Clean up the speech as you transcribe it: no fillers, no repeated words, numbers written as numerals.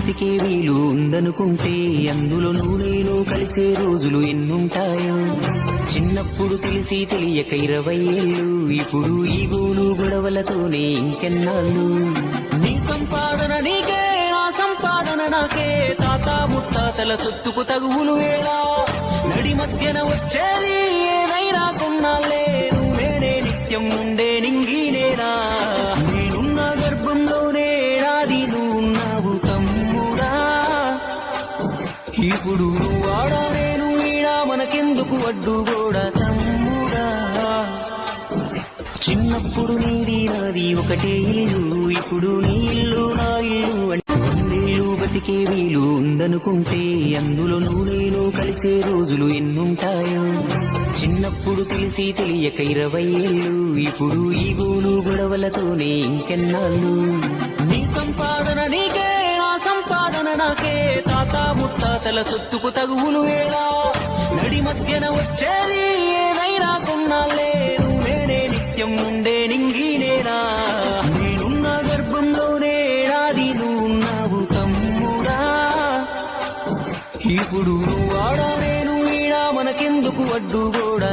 బతికే వీలు ఉందనుకుంటే అందులో నేను కలిసే రోజులు ఎన్నుంటాయో. చిన్నప్పుడు తెలిసి తెలియక 20 ఏళ్ళు, ఇప్పుడు ఈ గోలు గొడవలతోనే ఇంకెన్నాళ్ళు. నీ సంపాదన నీకే, ఆ సంపాదన నాకే, తాత ముత్తాతల సొత్తుకు తగువులు వేళా. నడి మధ్యన వచ్చేది ఏదైనా కొన్నాళ్ళే, నువ్వేనే నిత్యం ఉండే నింగినేనా. నేనున్న గర్భంలోనే నాది నువ్వున్నావు తమ్ముడా. ఇప్పుడు నువ్వు ఆడా నేను ఈడా, మనకెందుకు అడ్డు కూడా తమ్ముడా. చిన్నప్పుడు నీది నాది ఒకటే ఇల్లు, ఇప్పుడు నీ ఇల్లు నా ఇల్లు అంటే 100 ఏళ్ళు బతికే వీలు ఉందనుకుంటే అందులో నేను కలిసే రోజులు ఎన్నుంటాయో. చిన్నప్పుడు తెలిసి తెలియక 20 ఏళ్ళు, ఇప్పుడు ఈ గోలు గొడవలతోనే ఇంకెన్నాళ్ళు. నీ సంపాదన నీకే, ఆ సంపాదన నాకే, తాత ముత్తాతల సొత్తుకు తగువులు వేళా. నడి మధ్యన వచ్చేది ఏదైనా కొన్నాళ్ళే, నువ్వేనే నిత్యం ఉండే నింగినేనా. నేనున్న గర్భంలోనే నాది నువ్వున్నావు తమ్ముడా. ఇప్పుడు నువ్వు ఆడా నేను ఈడా, మనకెందుకు అడ్డు కూడా